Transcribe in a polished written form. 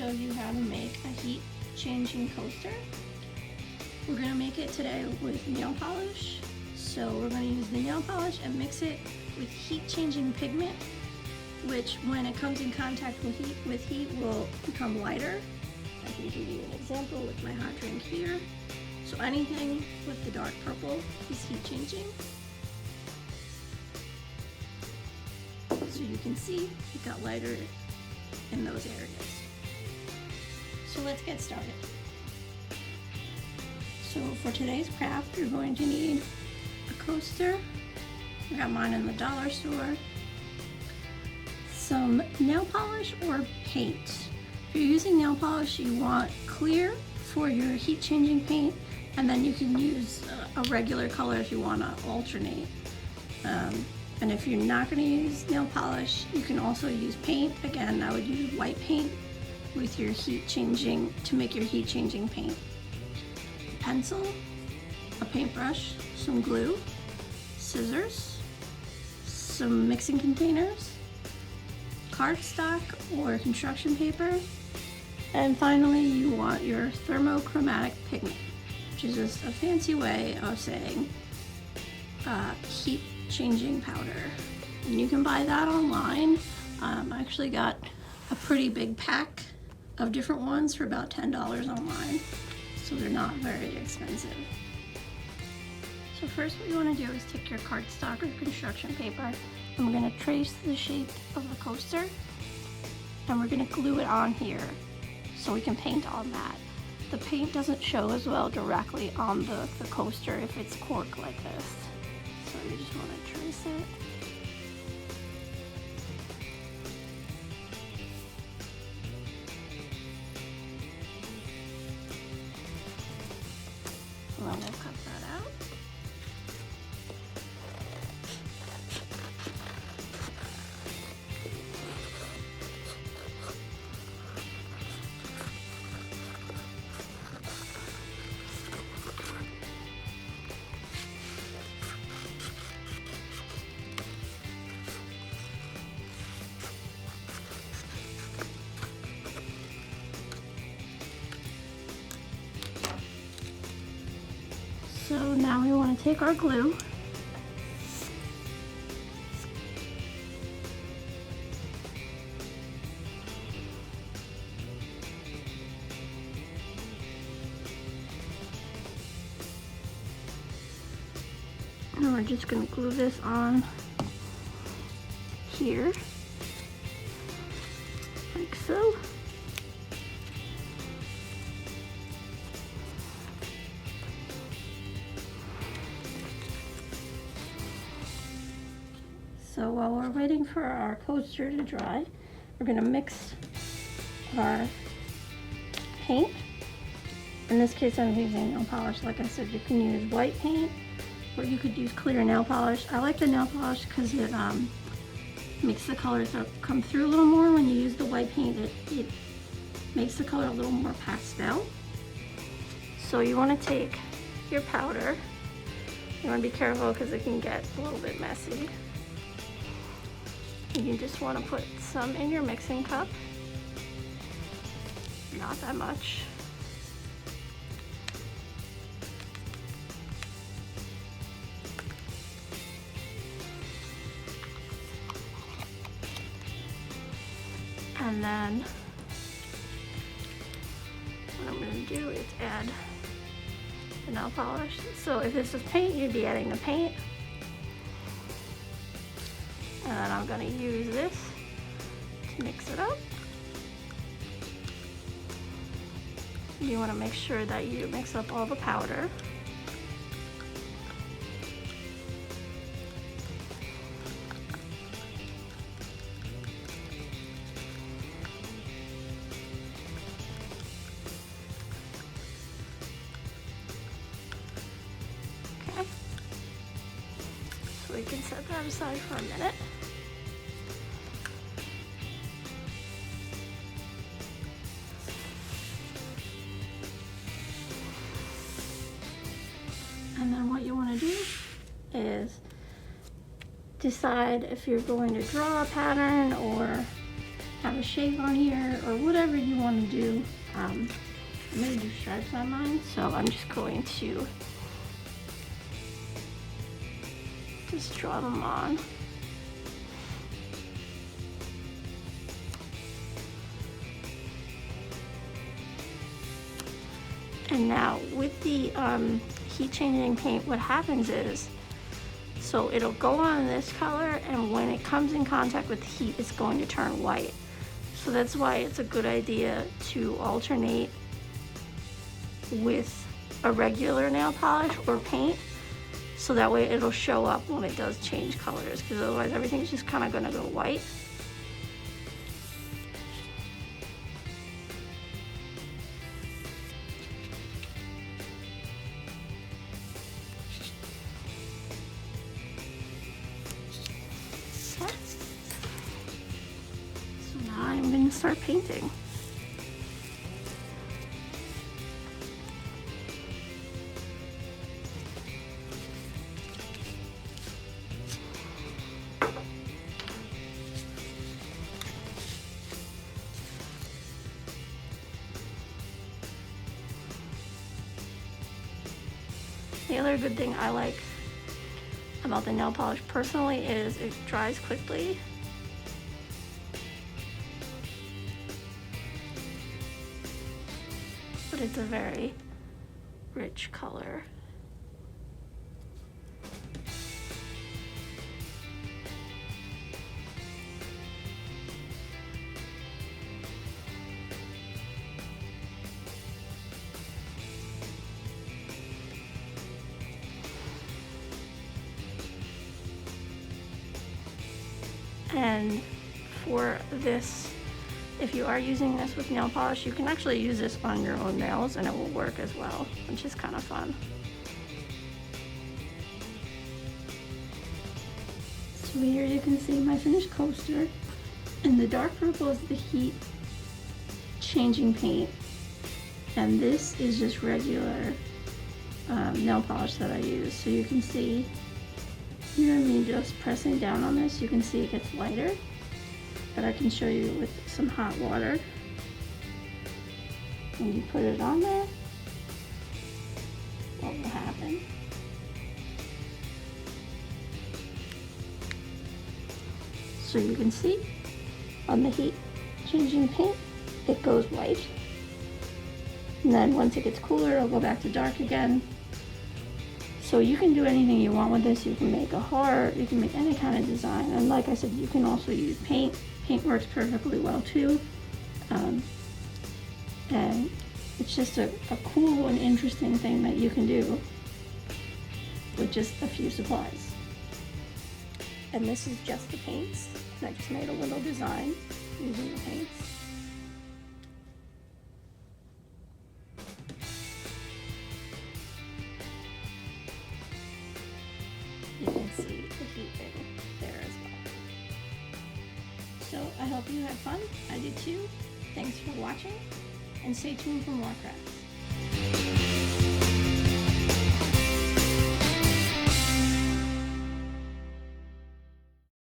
show you how to make a heat changing coaster. We're going to make it today with nail polish. So we're going to use the nail polish and mix it with heat changing pigment, which when it comes in contact with heat will become lighter. I can give you an example with my hot drink here. So anything with the dark purple is heat changing. So you can see it got lighter in those areas. So let's get started. So for today's craft, you're going to need a coaster. I got mine in the dollar store. Some nail polish or paint. If you're using nail polish, you want clear for your heat changing paint, and then you can use a regular color if you want to alternate. And if you're not going to use nail polish, you can also use paint. Again, I would use white paint with your heat changing to make your heat changing paint. A pencil, a paintbrush, some glue, scissors, some mixing containers, cardstock or construction paper, and finally you want your thermochromatic pigment, which is just a fancy way of saying heat changing powder. And you can buy that online. I actually got a pretty big pack of different ones for about $10 online, so they're not very expensive. So first what you want to do is take your cardstock or construction paper, and we're going to trace the shape of the coaster, and we're going to glue it on here so we can paint on that. The paint doesn't show as well directly on the coaster if it's cork like this. So you just want to trace it. And then we'll cut that out. So now we want to take our glue and we're just going to glue this on here like so. So while we're waiting for our coaster to dry, we're going to mix our paint. In this case, I'm using nail polish. Like I said, you can use white paint or you could use clear nail polish. I like the nail polish because it makes the colors come through a little more. When you use the white paint, it makes the color a little more pastel. So you want to take your powder. You want to be careful because it can get a little bit messy. You just want to put some in your mixing cup, not that much. And then what I'm going to do is add the nail polish. So if this is paint, you'd be adding the paint. And then I'm going to use this to mix it up. You want to make sure that you mix up all the powder. Okay. So we can set that aside for a minute. And then what you want to do is decide if you're going to draw a pattern or have a shave on here or whatever you want to do. I'm going to do stripes on mine, so I'm just going to just draw them on. And now with the heat changing paint, what happens is, so it'll go on this color, and when it comes in contact with the heat, it's going to turn white. So that's why it's a good idea to alternate with a regular nail polish or paint, so that way it'll show up when it does change colors, because otherwise everything's just kind of going to go white. So now I'm going to start painting. The other good thing I like about the nail polish personally is it dries quickly. But it's a very rich color. And for this, if you are using this with nail polish, you can actually use this on your own nails and it will work as well, which is kind of fun. So here you can see my finished coaster, and the dark purple is the heat changing paint, and this is just regular nail polish that I use. So you can see, here me just pressing down on this, you can see it gets lighter, but I can show you with some hot water. When you put it on there, what will happen? So you can see on the heat changing paint, it goes white. And then once it gets cooler, it'll go back to dark again. So you can do anything you want with this. You can make a heart, you can make any kind of design. And like I said, you can also use paint. Paint works perfectly well too. And it's just a cool and interesting thing that you can do with just a few supplies. And this is just the paints. I just made a little design using the paints. You can see the heat thing there as well. So I hope you had fun. I did too. Thanks for watching, and stay tuned for more crafts.